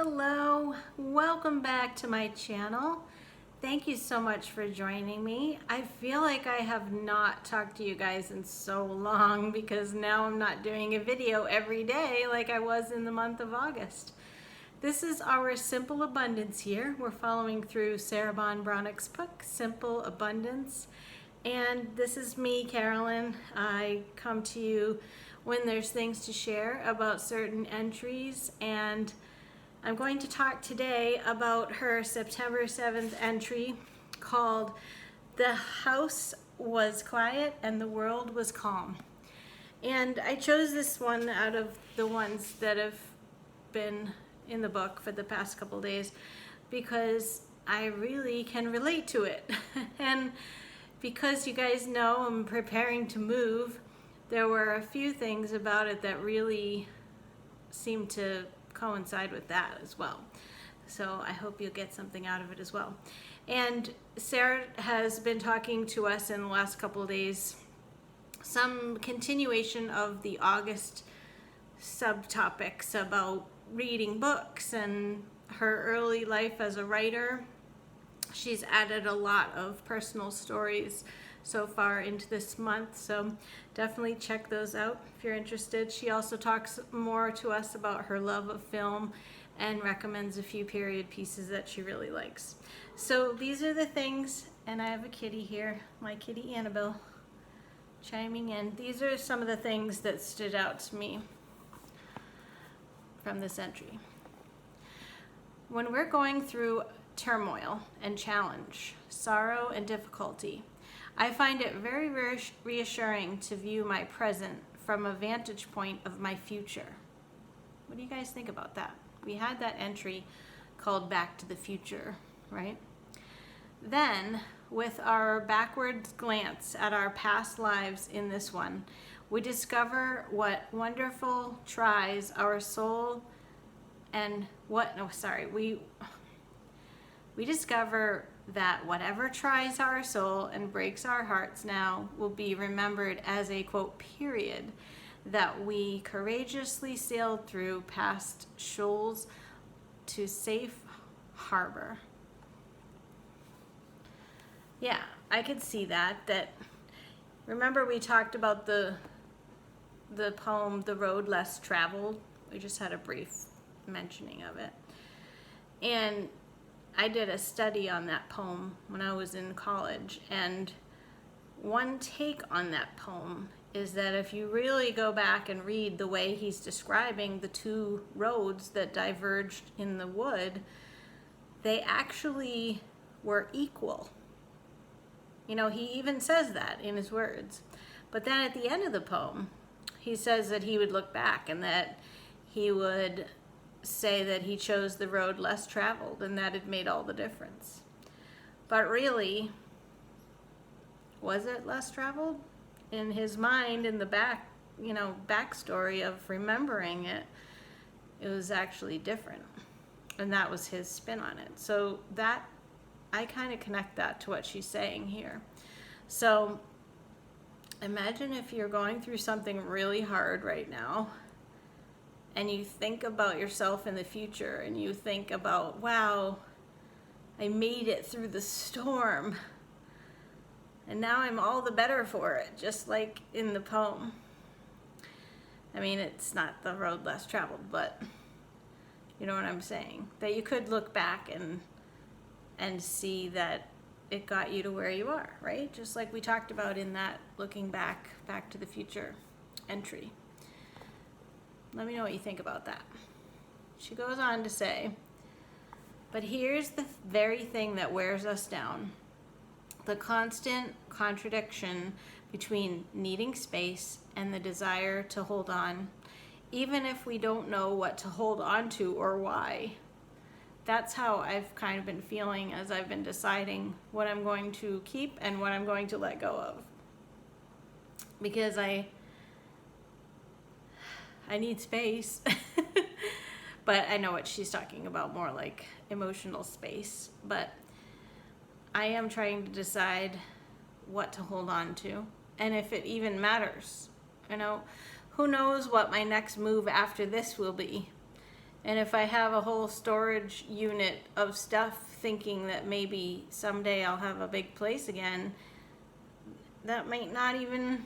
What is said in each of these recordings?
Hello, welcome back to my channel. Thank you so much for joining me. I feel like I have not talked to you guys in so long because now I'm not doing a video every day like I was in the month of August. This is our Simple Abundance here. We're following through Sarah Breathnach's book, Simple Abundance. And this is me, Carolyn. I come to you when there's things to share about certain entries, and I'm going to talk today about her September 7th entry called "The House Was Quiet and the World Was Calm." And I chose this one out of the ones that have been in the book for the past couple days because I really can relate to it. And because you guys know I'm preparing to move, there were a few things about it that really seemed to coincide with that as well. So I hope you'll get something out of it as well. And Sarah has been talking to us in the last couple of days, some continuation of the August subtopics about reading books and her early life as a writer. She's added a lot of personal stories so far into this month, so definitely check those out if you're interested. She also talks more to us about her love of film and recommends a few period pieces that she really likes. So these are the things, and I have a kitty here, my kitty Annabelle, chiming in. These are some of the things that stood out to me from this entry. When we're going through turmoil and challenge, sorrow and difficulty, I find it very, very reassuring to view my present from a vantage point of my future. What do you guys think about that? We had that entry called Back to the Future, right? Then, with our backwards glance at our past lives in this one, we discover what wonderful tries our soul and we discover that whatever tries our soul and breaks our hearts now will be remembered as a, quote, period that we courageously sailed through past shoals to safe harbor. Yeah, I could see that. Remember we talked about the poem, The Road Less Traveled? We just had a brief mentioning of it. And I did a study on that poem when I was in college, and one take on that poem is that if you really go back and read the way he's describing the two roads that diverged in the wood, they actually were equal. You know, he even says that in his words. But then at the end of the poem, he says that he would look back and that he would say that he chose the road less traveled and that it made all the difference. But really, was it less traveled? In his mind, in the backstory of remembering it, it was actually different. And that was his spin on it. So that, I kind of connect that to what she's saying here. So imagine if you're going through something really hard right now, and you think about yourself in the future, and you think about, wow, I made it through the storm, and now I'm all the better for it, just like in the poem. I mean, it's not the road less traveled, but you know what I'm saying? That you could look back and see that it got you to where you are, right? Just like we talked about in that looking back to the future entry. Let me know what you think about that. She goes on to say, but here's the very thing that wears us down. The constant contradiction between needing space and the desire to hold on, even if we don't know what to hold on to or why. That's how I've kind of been feeling as I've been deciding what I'm going to keep and what I'm going to let go of. Because I need space. But I know what she's talking about, more like emotional space. But I am trying to decide what to hold on to and if it even matters. You know, who knows what my next move after this will be. And if I have a whole storage unit of stuff thinking that maybe someday I'll have a big place again, that might not even,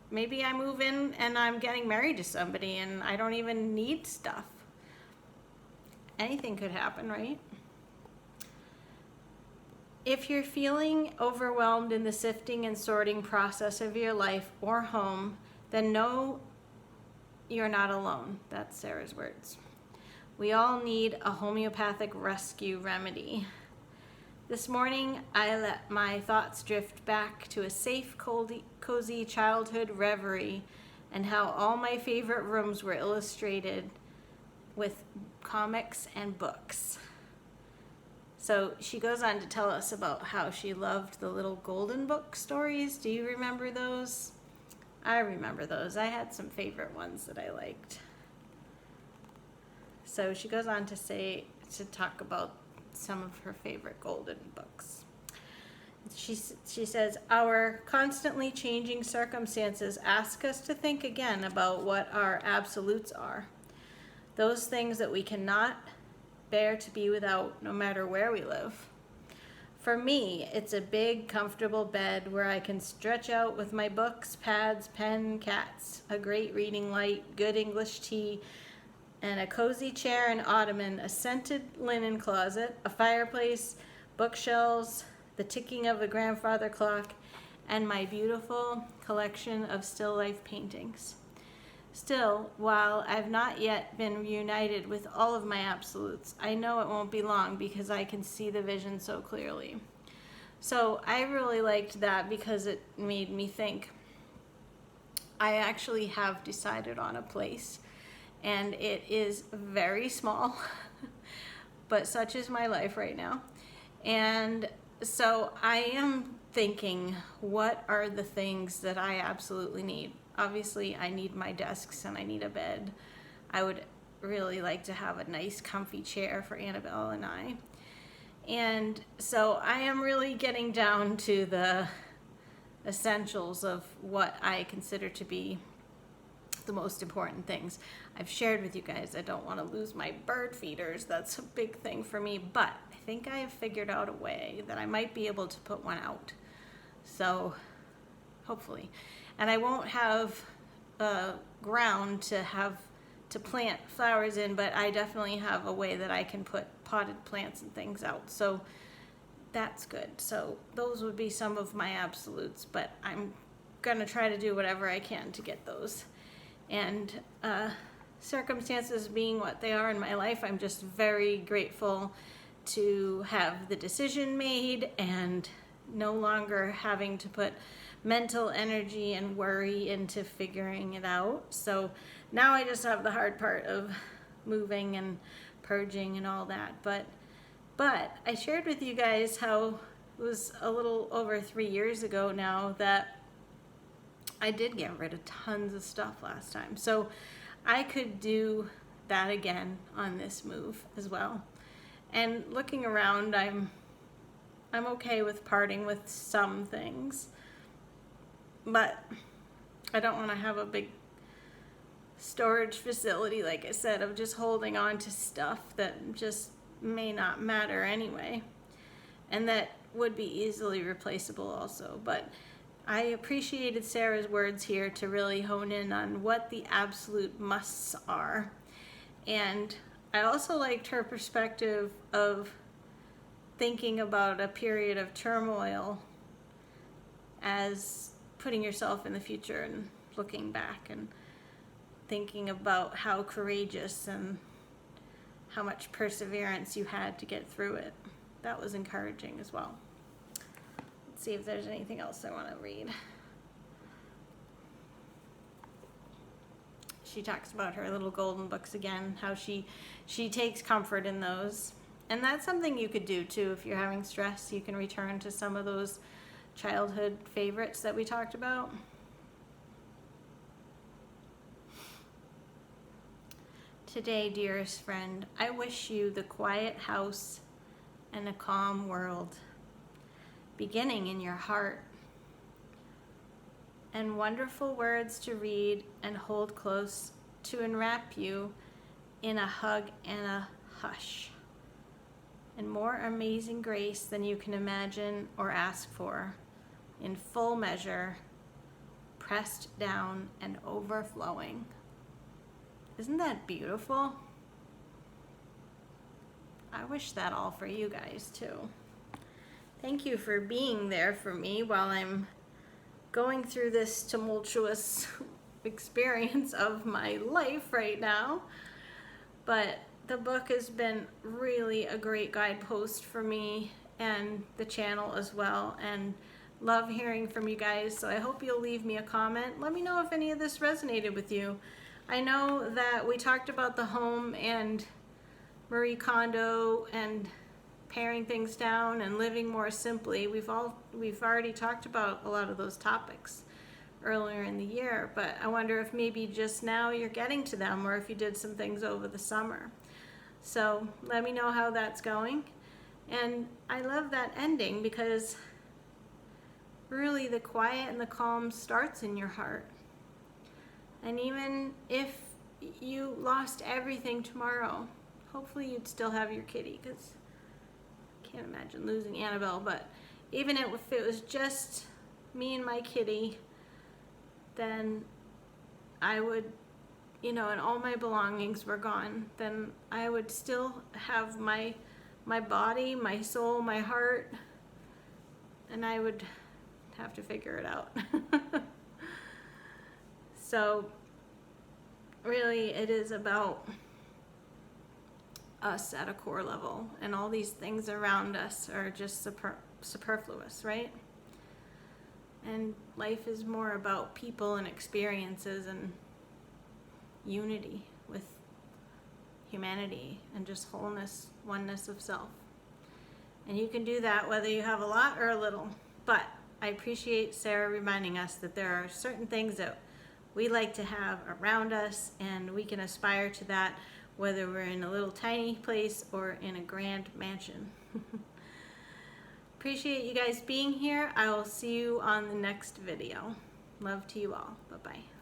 maybe I move in and I'm getting married to somebody and I don't even need stuff. Anything could happen, right? If you're feeling overwhelmed in the sifting and sorting process of your life or home, then know you're not alone. That's Sarah's words. We all need a homeopathic rescue remedy. This morning, I let my thoughts drift back to a safe, cozy childhood reverie and how all my favorite rooms were illustrated with comics and books. So she goes on to tell us about how she loved the little golden book stories. Do you remember those? I remember those. I had some favorite ones that I liked. So she goes on to talk about some of her favorite golden books. She says, our constantly changing circumstances ask us to think again about what our absolutes are. Those things that we cannot bear to be without, no matter where we live. For me, it's a big, comfortable bed where I can stretch out with my books, pads, pen, cats, a great reading light, good English tea, and a cozy chair and ottoman, a scented linen closet, a fireplace, bookshelves, the ticking of a grandfather clock, and my beautiful collection of still life paintings. Still, while I've not yet been reunited with all of my absolutes, I know it won't be long because I can see the vision so clearly. So I really liked that because it made me think. I actually have decided on a place, and it is very small, but such is my life right now. And so I am thinking, what are the things that I absolutely need? Obviously, I need my desks and I need a bed. I would really like to have a nice comfy chair for Annabelle and I. And so I am really getting down to the essentials of what I consider to be the most important things. I've shared with you guys I don't want to lose my bird feeders. That's a big thing for me, but I think I have figured out a way that I might be able to put one out. So hopefully. And I won't have ground to plant flowers in, but I definitely have a way that I can put potted plants and things out. So that's good. So those would be some of my absolutes, but I'm gonna try to do whatever I can to get those. And circumstances being what they are in my life, I'm just very grateful to have the decision made and no longer having to put mental energy and worry into figuring it out. So now I just have the hard part of moving and purging and all that. But I shared with you guys how it was a little over 3 years ago now that I did get rid of tons of stuff last time. So I could do that again on this move as well. And looking around, I'm okay with parting with some things. But I don't want to have a big storage facility, like I said, of just holding on to stuff that just may not matter anyway. And that would be easily replaceable also. But I appreciated Sarah's words here to really hone in on what the absolute musts are. And I also liked her perspective of thinking about a period of turmoil as putting yourself in the future and looking back and thinking about how courageous and how much perseverance you had to get through it. That was encouraging as well. Let's see if there's anything else I want to read. She talks about her little golden books again, how she takes comfort in those. And that's something you could do too if you're having stress. You can return to some of those childhood favorites that we talked about. Today, dearest friend, I wish you the quiet house and a calm world, beginning in your heart, and wonderful words to read and hold close to enwrap you in a hug and a hush. And more amazing grace than you can imagine or ask for, in full measure, pressed down and overflowing. Isn't that beautiful? I wish that all for you guys too. Thank you for being there for me while I'm going through this tumultuous experience of my life right now. But the book has been really a great guidepost for me and the channel as well, and love hearing from you guys. So I hope you'll leave me a comment. Let me know if any of this resonated with you. I know that we talked about the home and Marie Kondo and paring things down and living more simply. We've already talked about a lot of those topics earlier in the year, but I wonder if maybe just now you're getting to them, or if you did some things over the summer. So let me know how that's going. And I love that ending, because really the quiet and the calm starts in your heart. And even if you lost everything tomorrow, hopefully you'd still have your kitty, because I can't imagine losing Annabelle. But even if it was just me and my kitty, then I would, and all my belongings were gone, then I would still have my body, my soul, my heart, and I would have to figure it out. So really it is about us at a core level, and all these things around us are just superfluous, right? And life is more about people and experiences and unity with humanity and just wholeness, oneness of self. And you can do that whether you have a lot or a little. But I appreciate Sarah reminding us that there are certain things that we like to have around us, and we can aspire to that whether we're in a little tiny place or in a grand mansion. Appreciate you guys being here. I will see you on the next video. Love to you all. Bye-bye.